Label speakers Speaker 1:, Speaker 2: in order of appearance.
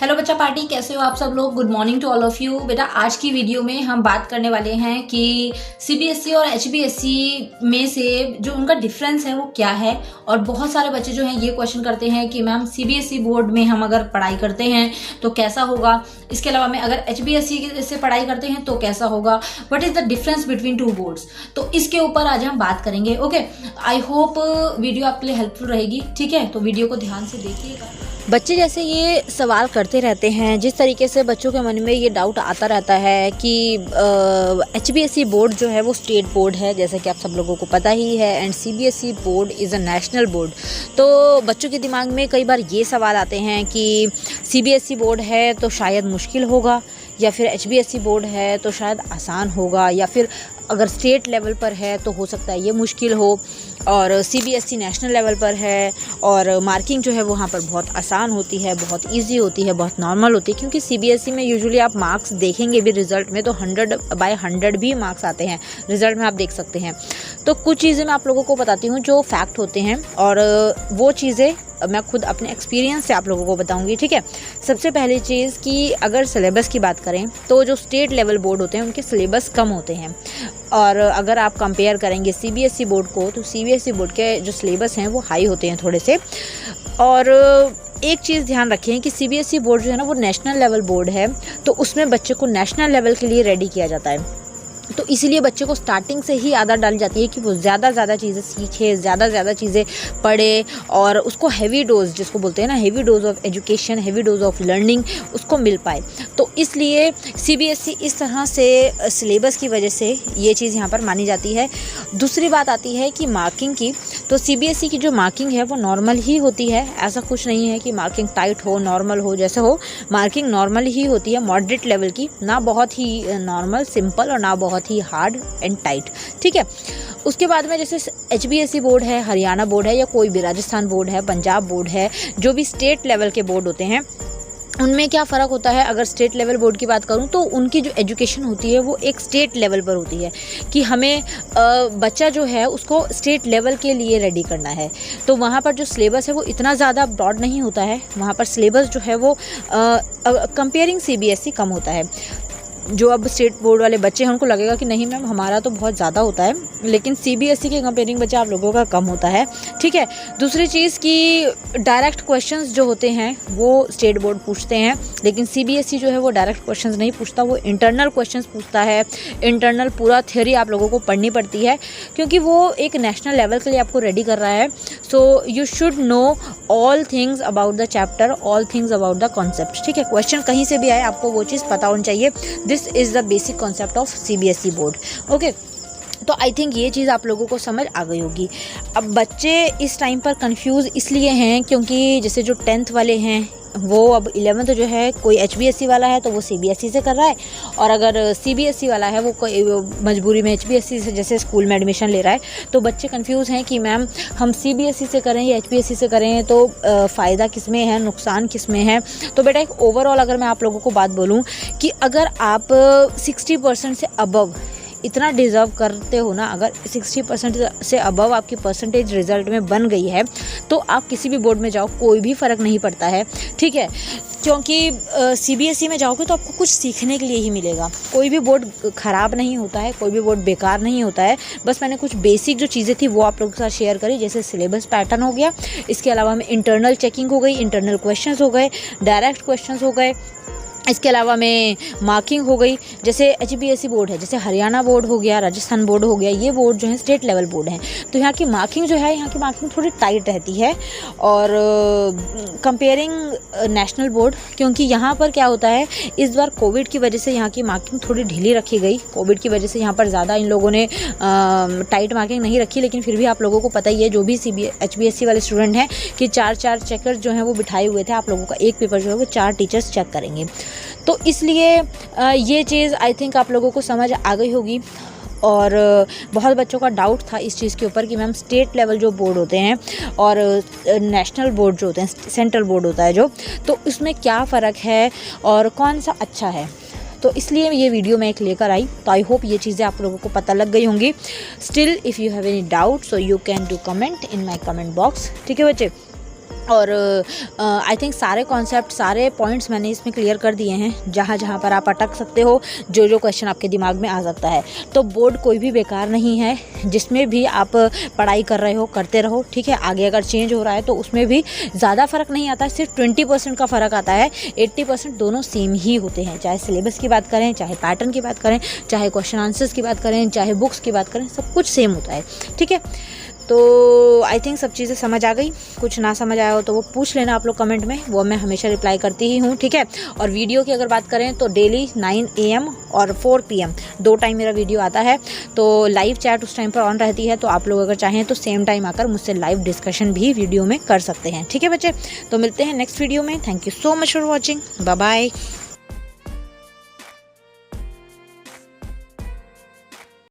Speaker 1: Hello बच्चा party, कैसे हो आप सब लोग। Good morning to all of you. बेटा आज की वीडियो में हम बात करने वाले हैं कि सीबीएसई और एचबीएसई में से जो उनका डिफरेंस है वो क्या है। और बहुत सारे बच्चे जो हैं ये क्वेश्चन करते हैं कि मैम सीबीएसई बोर्ड में हम अगर पढ़ाई करते हैं तो कैसा होगा, इसके अलावा में अगर एचबीएसई से पढ़ाई करते हैं तो कैसा होगा, what is the difference between two boards. तो इसके ऊपर आज हम बात करेंगे। ओके, आई होप वीडियो आपके लिए हेल्पफुल रहेगी। ठीक है, तो वीडियो को ध्यान से देखिएगा।
Speaker 2: बच्चे जैसे ये सवाल करते रहते हैं, जिस तरीके से बच्चों के मन में ये डाउट आता रहता है कि एचबीएसई बोर्ड जो है वो स्टेट बोर्ड है, जैसे कि आप सब लोगों को पता ही है, and CBSE board is a national board. तो बच्चों के दिमाग में कई बार ये सवाल आते हैं कि सीबीएसई बोर्ड है तो शायद मुश्किल होगा, या फिर एचबीएसई बोर्ड है तो शायद आसान होगा, या फिर अगर स्टेट लेवल पर है तो हो सकता है ये मुश्किल हो, और सीबीएसई नेशनल लेवल पर है और मार्किंग जो है वहाँ पर बहुत आसान होती है, बहुत इजी होती है, बहुत नॉर्मल होती है। क्योंकि सीबीएसई में यूजुअली आप मार्क्स देखेंगे भी रिज़ल्ट में तो 100/100 भी मार्क्स आते हैं, रिज़ल्ट में आप देख सकते हैं। तो कुछ चीज़ें मैं आप लोगों को बताती हूँ जो फैक्ट होते हैं, और वो चीज़ें मैं खुद अपने एक्सपीरियंस से आप लोगों को बताऊंगी। ठीक है, सबसे पहली चीज़ कि अगर सिलेबस की बात करें तो जो स्टेट लेवल बोर्ड होते हैं उनके सिलेबस कम होते हैं, और अगर आप कंपेयर करेंगे सीबीएसई बोर्ड को तो सीबीएसई बोर्ड के जो सिलेबस हैं वो हाई होते हैं थोड़े से। और एक चीज़ ध्यान रखें कि सीबीएसई बोर्ड जो है ना वो नेशनल लेवल बोर्ड है, तो उसमें बच्चे को नेशनल लेवल के लिए रेडी किया जाता है। तो इसीलिए बच्चे को स्टार्टिंग से ही आदत डाली जाती है कि वो ज़्यादा चीज़ें सीखे, ज़्यादा चीज़ें पढ़े, और उसको हैवी डोज, जिसको बोलते हैं ना heavy dose of education, heavy dose of learning, उसको मिल पाए। तो इसलिए सीबीएसई इस तरह से सिलेबस की वजह से ये चीज़ यहाँ पर मानी जाती है। दूसरी बात आती है कि मार्किंग की, तो सीबीएसई की जो मार्किंग है वो नॉर्मल ही होती है। ऐसा कुछ नहीं है कि मार्किंग टाइट हो, नॉर्मल हो, जैसे हो, मार्किंग नॉर्मल ही होती है, मॉडरेट लेवल की, ना बहुत ही नॉर्मल सिंपल और ना बहुत ही हार्ड एंड टाइट। ठीक है, उसके बाद में जैसे एचबीएसई बोर्ड है, हरियाणा बोर्ड है, या कोई भी राजस्थान बोर्ड है, पंजाब बोर्ड है, जो भी स्टेट लेवल के बोर्ड होते हैं उनमें क्या फ़र्क होता है। अगर स्टेट लेवल बोर्ड की बात करूं तो उनकी जो एजुकेशन होती है वो एक स्टेट लेवल पर होती है कि हमें बच्चा जो है उसको स्टेट लेवल के लिए रेडी करना है। तो वहाँ पर जो सिलेबस है वो इतना ज़्यादा ब्रॉड नहीं होता है, वहाँ पर सिलेबस जो है वो कंपेयरिंग सीबीएसई कम होता है। जो अब स्टेट बोर्ड वाले बच्चे हैं उनको लगेगा कि नहीं मैम हमारा तो बहुत ज़्यादा होता है, लेकिन सीबीएसई के कंपेयरिंग बच्चा आप लोगों का कम होता है। ठीक है, दूसरी चीज़ कि डायरेक्ट क्वेश्चंस जो होते हैं वो स्टेट बोर्ड पूछते हैं, लेकिन सीबीएसई जो है वो डायरेक्ट क्वेश्चंस नहीं पूछता, वो इंटरनल क्वेश्चंस पूछता है। इंटरनल पूरा थ्योरी आप लोगों को पढ़नी पड़ती है, क्योंकि वो एक नेशनल लेवल के लिए आपको रेडी कर रहा है। So you should know all things about the chapter, all things about the concept. ठीक है, क्वेश्चन कहीं से भी आए आपको वो चीज़ पता होनी चाहिए। This is the basic concept of CBSE board. Okay, तो आई थिंक ये चीज़ आप लोगों को समझ आ गई होगी। अब बच्चे इस टाइम पर कंफ्यूज इसलिए हैं क्योंकि जैसे जो 10th वाले हैं वो अब 11th जो है, कोई एचबीएसई वाला है तो वो सीबीएसई से कर रहा है, और अगर सीबीएसई वाला है वो कोई मजबूरी में एचबीएसई से जैसे स्कूल में एडमिशन ले रहा है। तो बच्चे कंफ्यूज हैं कि मैम हम सीबीएसई से करें या एचबीएसई से करें, तो फ़ायदा किस में है, नुकसान किस में है। तो बेटा एक ओवरऑल अगर मैं आप लोगों को बात बोलूँ कि अगर आप 60% से अबव इतना डिज़र्व करते हो ना, अगर 60% से अबव आपकी परसेंटेज रिज़ल्ट में बन गई है तो आप किसी भी बोर्ड में जाओ, कोई भी फ़र्क नहीं पड़ता है। ठीक है, क्योंकि सीबीएसई में जाओगे तो आपको कुछ सीखने के लिए ही मिलेगा। कोई भी बोर्ड ख़राब नहीं होता है, कोई भी बोर्ड बेकार नहीं होता है। बस मैंने कुछ बेसिक जो चीज़ें थी वो आप लोगों के साथ शेयर करी, जैसे सिलेबस पैटर्न हो गया, इसके अलावा में इंटरनल चेकिंग हो गई, इंटरनल क्वेश्चंस हो गए, डायरेक्ट क्वेश्चंस हो गए, इसके अलावा में मार्किंग हो गई। जैसे एचबीएसई बोर्ड है, जैसे हरियाणा बोर्ड हो गया, राजस्थान बोर्ड हो गया, ये बोर्ड जो है स्टेट लेवल बोर्ड हैं, तो यहाँ की मार्किंग जो है, यहाँ की मार्किंग थोड़ी टाइट रहती है। और कंपेयरिंग नेशनल बोर्ड, क्योंकि यहाँ पर क्या होता है, इस बार कोविड की वजह से यहाँ की मार्किंग थोड़ी ढीली रखी गई। कोविड की वजह से यहाँ पर ज़्यादा इन लोगों ने टाइट मार्किंग नहीं रखी, लेकिन फिर भी आप लोगों को पता ही है, जो भी एचबीएसई वाले स्टूडेंट हैं, कि 4 चेकर्स जो हैं वो बिठाए हुए थे। आप लोगों का एक पेपर जो है वो 4 टीचर्स चेक करेंगे। तो इसलिए ये चीज़ आई थिंक आप लोगों को समझ आ गई होगी। और बहुत बच्चों का डाउट था इस चीज़ के ऊपर कि मैम स्टेट लेवल जो बोर्ड होते हैं और नेशनल बोर्ड जो होते हैं, सेंट्रल बोर्ड होता है जो, तो इसमें क्या फ़र्क है और कौन सा अच्छा है। तो इसलिए ये वीडियो मैं एक लेकर आई। तो आई होप ये चीज़ें आप लोगों को पता लग गई होंगी। Still if you have any doubt so you can do comment in my comment box. ठीक है बच्चे। और आई थिंक सारे कॉन्सेप्ट, सारे पॉइंट्स मैंने इसमें क्लियर कर दिए हैं, जहाँ जहाँ पर आप अटक सकते हो, जो जो क्वेश्चन आपके दिमाग में आ सकता है। तो बोर्ड कोई भी बेकार नहीं है, जिसमें भी आप पढ़ाई कर रहे हो करते रहो, ठीक है। आगे अगर चेंज हो रहा है तो उसमें भी ज़्यादा फ़र्क नहीं आता है, सिर्फ 20% का फ़र्क आता है, 80% दोनों सेम ही होते हैं। चाहे सिलेबस की बात करें, चाहे पैटर्न की बात करें, चाहे क्वेश्चन आंसर्स की बात करें, चाहे बुक्स की बात करें, सब कुछ सेम होता है, ठीक है। तो आई थिंक सब चीज़ें समझ आ गई। कुछ ना समझ आया हो तो वो पूछ लेना आप लोग कमेंट में, वो मैं हमेशा रिप्लाई करती ही हूँ, ठीक है। और वीडियो की अगर बात करें तो डेली 9 AM और 4 PM 2 टाइम मेरा वीडियो आता है। तो लाइव चैट उस टाइम पर ऑन रहती है, तो आप लोग अगर चाहें तो सेम टाइम आकर मुझसे लाइव डिस्कशन भी वीडियो में कर सकते हैं, ठीक है बच्चे। तो मिलते हैं नेक्स्ट वीडियो में। Thank you so much for watching. Bye bye.